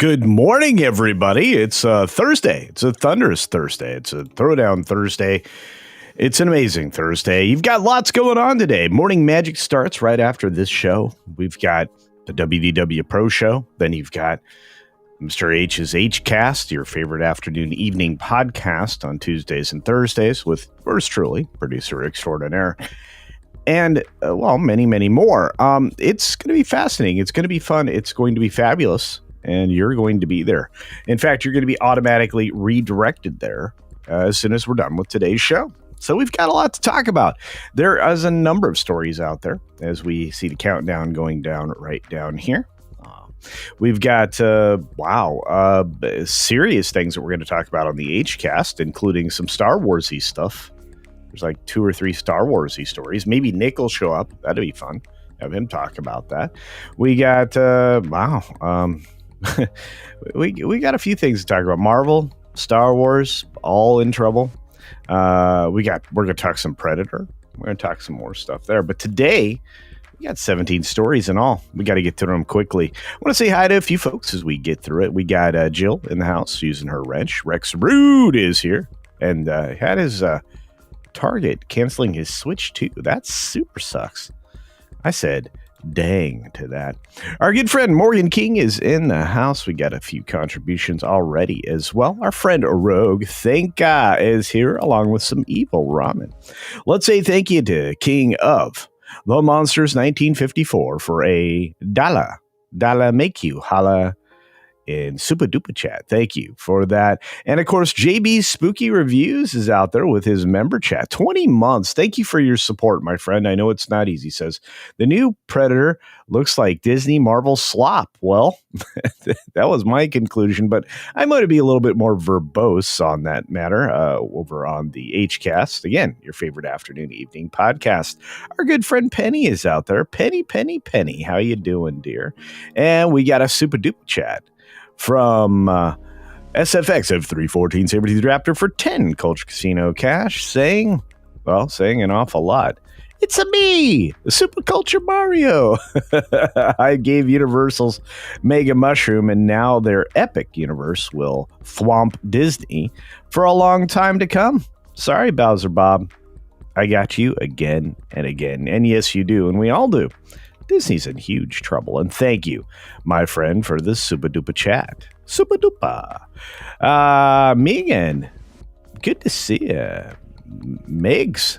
Good morning, everybody. It's Thursday. It's a thunderous Thursday. It's a throwdown Thursday. It's an amazing Thursday. You've got lots going on today. Morning Magic starts right after this show. We've got the WDW Pro Show. Then you've got Mr. H's Hcast, your favorite afternoon evening podcast on Tuesdays and Thursdays with yours truly, producer extraordinaire. And, many, many more. It's going to be fascinating. It's going to be fun. It's going to be fabulous. And you're going to be there. In fact, you're going to be automatically redirected there as soon as we're done with today's show. So we've got a lot to talk about. There is a number of stories out there as we see the countdown going down right down here. We've got, serious things that we're going to talk about on the Hcast, including some Star Wars-y stuff. There's like 2 or 3 Star Wars-y stories. Maybe Nick will show up. That'd be fun. Have him talk about that. We got, we got a few things to talk about. Marvel, Star Wars, all in trouble. We're going to talk some Predator. We're going to talk some more stuff there. But today, we got 17 stories in all. We got to get through them quickly. I want to say hi to a few folks as we get through it. We got Jill in the house using her wrench. Rex Rude is here and had his Target canceling his Switch too. That super sucks. I said, dang to that. Our good friend Morgan King is in the house. We got a few contributions already as well. Our friend Rogue Thanka is here along with some evil ramen. Let's say thank you to King of the Monsters 1954 for a dollar make you holla in Super Duper Chat. Thank you for that. And of course, JB's Spooky Reviews is out there with his member chat. 20 months. Thank you for your support, my friend. I know it's not easy. Says the new Predator looks like Disney Marvel slop. Well, that was my conclusion, but I might be a little bit more verbose on that matter over on the Hcast. Again, your favorite afternoon evening podcast. Our good friend Penny is out there. Penny. How you doing, dear? And we got a Super Duper Chat from SFX of 314 Sabertooth Raptor for 10 Culture Casino cash, saying an awful lot. It's a me, the Super Culture Mario. I gave Universal's Mega Mushroom, and now their Epic Universe will thwomp Disney for a long time to come. Sorry, Bowser Bob. I got you again and again. And yes, you do, and we all do. Disney's in huge trouble. And thank you, my friend, for this super duper chat. Super duper. Meghan, good to see you. Megs.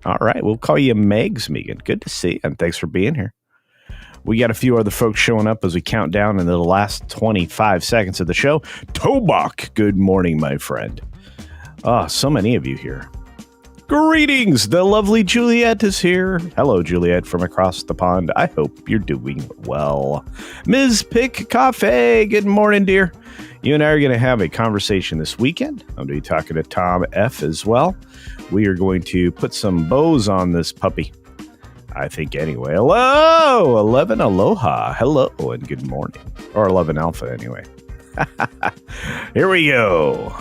All right, we'll call you Megs, Meghan. Good to see you, and thanks for being here. We got a few other folks showing up as we count down in the last 25 seconds of the show. Tobak, good morning, my friend. So many of you here. Greetings, the lovely Juliet is here. Hello, Juliet, from across the pond. I hope you're doing well. Ms. Pick Coffee, good morning, dear. You and I are going to have a conversation this weekend. I'm going to be talking to Tom F. as well. We are going to put some bows on this puppy. I think anyway. Hello, 11 Aloha. Hello, and good morning. Or 11 Alpha, anyway. Here we go.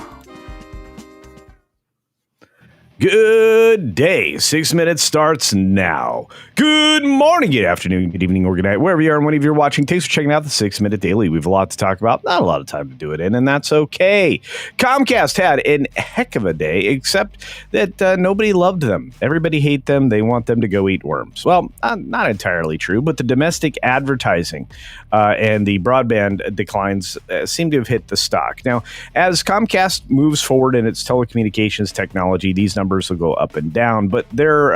Good day. 6 minutes starts now. Good morning, good afternoon, good evening, or good night, wherever you are and whenever you're watching. Thanks for checking out the 6 Minute Daily. We have a lot to talk about. Not a lot of time to do it in, and that's okay. Comcast had a heck of a day, except that nobody loved them. Everybody hate them. They want them to go eat worms. Well, not entirely true, but the domestic advertising and the broadband declines seem to have hit the stock. Now, as Comcast moves forward in its telecommunications technology, these numbers will go up and down, but their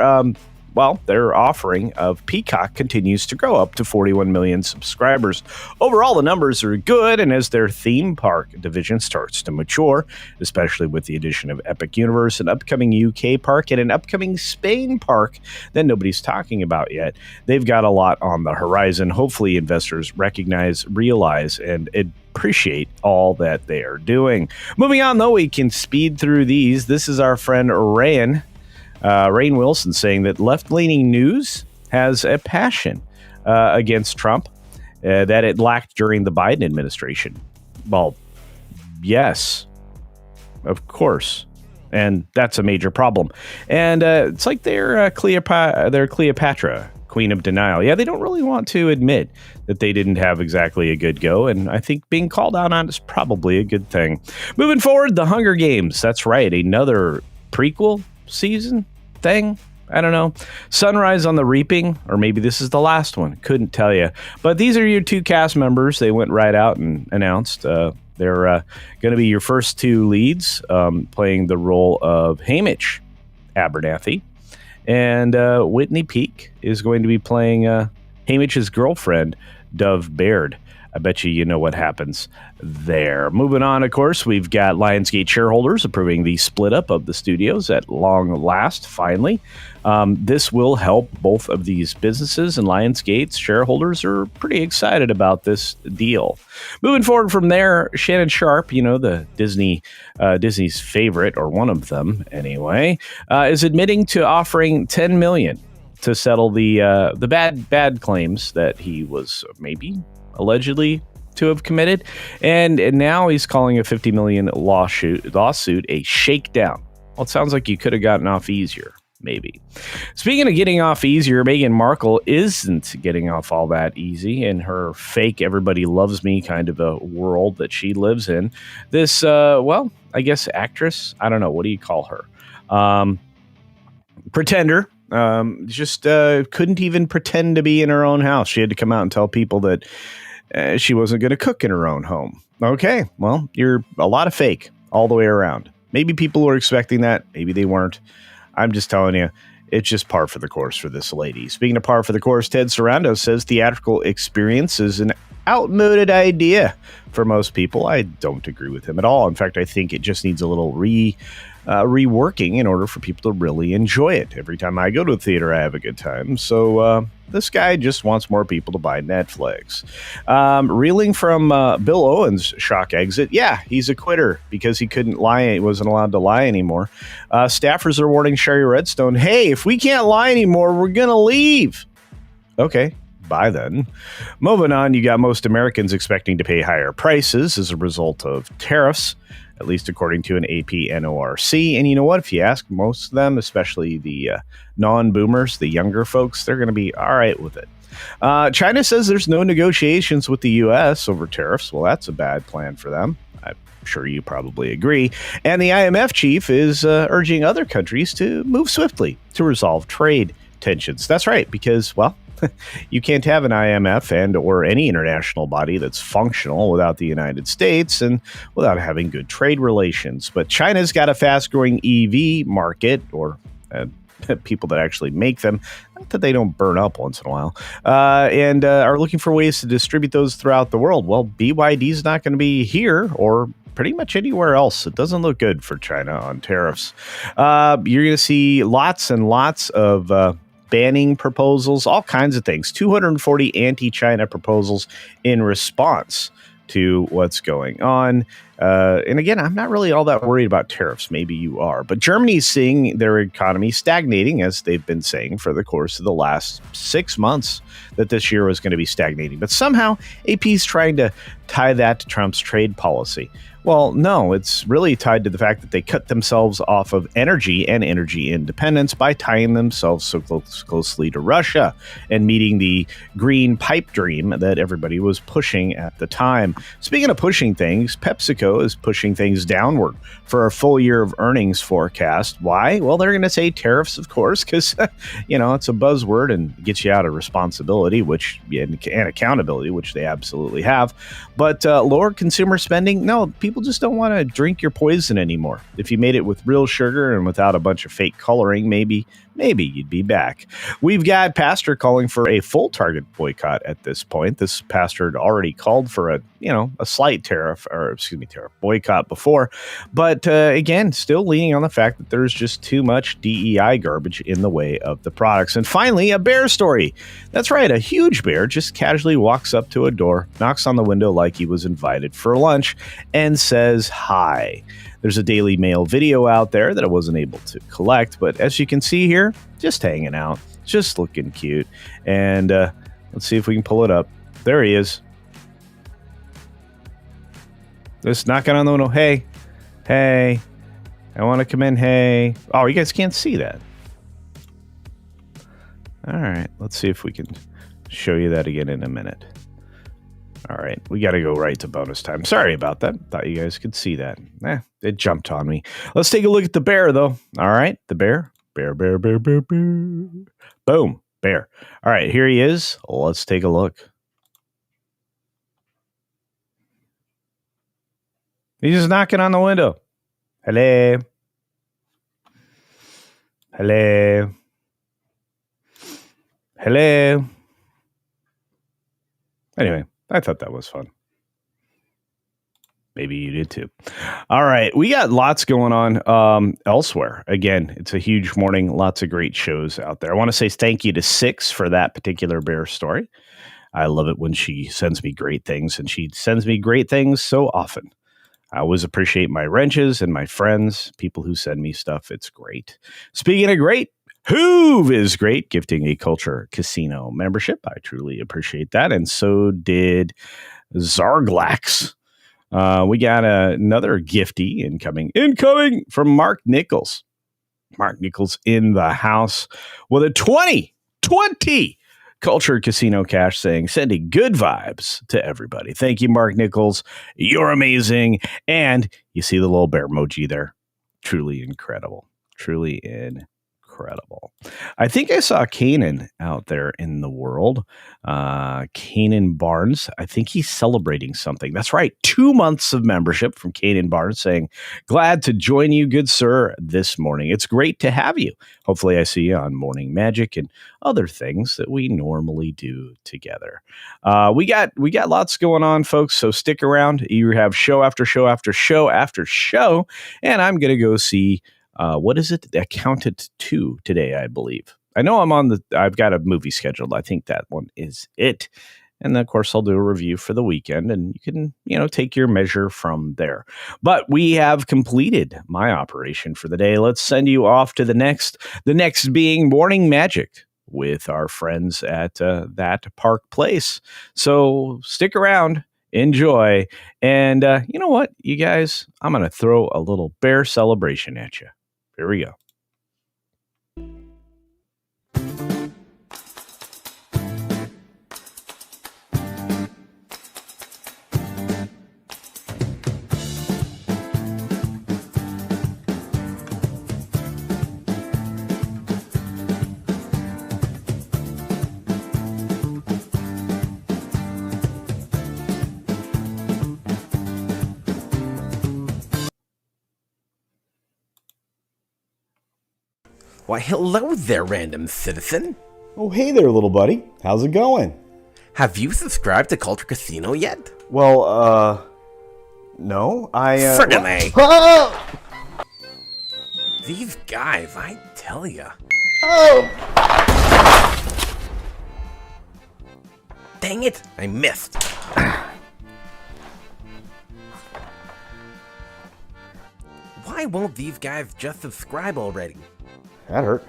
offering of Peacock continues to grow up to 41 million subscribers. Overall, the numbers are good, and as their theme park division starts to mature, especially with the addition of Epic Universe, an upcoming UK park, and an upcoming Spain park that nobody's talking about yet, they've got a lot on the horizon. Hopefully, investors realize, and appreciate all that they are doing. Moving on, though, we can speed through these. This is our friend Rainn Wilson saying that left-leaning news has a passion against Trump that it lacked during the Biden administration. Well, yes, of course. And that's a major problem. And it's like they're Cleopatra Queen of Denial. Yeah, they don't really want to admit that they didn't have exactly a good go, and I think being called out on is probably a good thing. Moving forward, The Hunger Games. That's right, another prequel season thing. I don't know. Sunrise on the Reaping, or maybe this is the last one. Couldn't tell you. But these are your two cast members. They went right out and announced they're going to be your first two leads, playing the role of Hamish Abernathy. And Whitney Peak is going to be playing Hamish's girlfriend, Dove Baird. I bet you know what happens there. Moving on, of course, we've got Lionsgate shareholders approving the split up of the studios at long last, finally. This will help both of these businesses, and Lionsgate's shareholders are pretty excited about this deal. Moving forward from there, Shannon Sharpe, the Disney's favorite, or one of them anyway, is admitting to offering $10 million to settle the bad claims that he was maybe allegedly to have committed, and now he's calling a $50 million lawsuit a shakedown. Well, it sounds like you could have gotten off easier, maybe. Speaking of getting off easier, Meghan Markle isn't getting off all that easy in her fake everybody loves me kind of a world that she lives in. This, I guess actress, I don't know, what do you call her? Pretender. Just couldn't even pretend to be in her own house. She had to come out and tell people that she wasn't going to cook in her own home. Okay, well, you're a lot of fake all the way around. Maybe people were expecting that. Maybe they weren't. I'm just telling you, it's just par for the course for this lady. Speaking of par for the course, Ted Sarandos says theatrical experience is an outmoded idea for most people. I don't agree with him at all. In fact, I think it just needs a little reworking in order for people to really enjoy it. Every time I go to a theater, I have a good time. So this guy just wants more people to buy Netflix. Reeling from Bill Owens' shock exit. Yeah, he's a quitter because he couldn't lie. He wasn't allowed to lie anymore. Staffers are warning Shari Redstone, hey, if we can't lie anymore, we're going to leave. Okay. Bye then. Moving on, you got most Americans expecting to pay higher prices as a result of tariffs, at least according to an AP NORC. And you know what? If you ask most of them, especially the non-boomers, the younger folks, they're going to be all right with it. China says there's no negotiations with the U.S. over tariffs. Well, that's a bad plan for them. I'm sure you probably agree. And the IMF chief is urging other countries to move swiftly to resolve trade tensions. That's right, because, well, you can't have an IMF and or any international body that's functional without the United States and without having good trade relations. But China's got a fast-growing EV market, or people that actually make them, not that they don't burn up once in a while, and are looking for ways to distribute those throughout the world. Well, BYD's not going to be here or pretty much anywhere else. It doesn't look good for China on tariffs. You're going to see lots and lots of banning proposals, all kinds of things. 240 anti-China proposals in response to what's going on. And again, I'm not really all that worried about tariffs. Maybe you are. But Germany's seeing their economy stagnating, as they've been saying for the course of the last 6 months, that this year was going to be stagnating. But somehow, AP's trying to tie that to Trump's trade policy. Well, no, it's really tied to the fact that they cut themselves off of energy and energy independence by tying themselves so closely to Russia and meeting the green pipe dream that everybody was pushing at the time. Speaking of pushing things, PepsiCo is pushing things downward for a full year of earnings forecast. Why? Well, they're going to say tariffs, of course, because, it's a buzzword and gets you out of responsibility, and accountability, which they absolutely have. But lower consumer spending, no, people just don't want to drink your poison anymore. If you made it with real sugar and without a bunch of fake coloring, maybe you'd be back. We've got pastor calling for a full Target boycott at this point. This pastor had already called for a slight tariff boycott before. But again, still leaning on the fact that there's just too much DEI garbage in the way of the products. And finally, a bear story. That's right. A huge bear just casually walks up to a door, knocks on the window like he was invited for lunch, and says hi. There's a Daily Mail video out there that I wasn't able to collect, but as you can see here, just hanging out, just looking cute. And let's see if we can pull it up. There he is. Just knocking on the window. Hey, I want to come in. Hey. Oh, you guys can't see that. All right, let's see if we can show you that again in a minute. All right, we got to go right to bonus time. Sorry about that. Thought you guys could see that. It jumped on me. Let's take a look at the bear, though. All right, the bear. Bear, bear, bear, bear, bear. Boom, bear. All right, here he is. Let's take a look. He's just knocking on the window. Hello. Hello. Hello. Anyway, I thought that was fun. Maybe you did too. All right. We got lots going on elsewhere. Again, it's a huge morning. Lots of great shows out there. I want to say thank you to Six for that particular bear story. I love it when she sends me great things, and she sends me great things so often. I always appreciate my wrenches and my friends, people who send me stuff. It's great. Speaking of great, Hoove is great, gifting a Culture Casino membership. I truly appreciate that. And so did Zarglax. We got another gifty incoming from Mark Nichols. Mark Nichols in the house with a 20 Culture Casino cash saying, sending good vibes to everybody. Thank you, Mark Nichols. You're amazing. And you see the little bear emoji there. Truly incredible. Truly incredible. I think I saw Kanan out there in the world. Kanan Barnes. I think he's celebrating something. That's right. 2 months of membership from Kanan Barnes saying, glad to join you, good sir, this morning. It's great to have you. Hopefully I see you on Morning Magic and other things that we normally do together. We got lots going on, folks. So stick around. You have show after show after show after show. And I'm going to go see what is it? Accountant 2 today, I believe. I know I've got a movie scheduled. I think that one is it. And then, of course, I'll do a review for the weekend, and you can, take your measure from there. But we have completed my operation for the day. Let's send you off to the next being Morning Magic with our friends at that Park Place. So stick around, enjoy. And you know what, you guys, I'm going to throw a little bear celebration at you. Here we go. Why, hello there, random citizen. Oh, hey there, little buddy. How's it going? Have you subscribed to Culture Casino yet? Well, no. Friggin' A. Oh! These guys, I tell ya. Oh! Dang it, I missed. Why won't these guys just subscribe already? That hurt.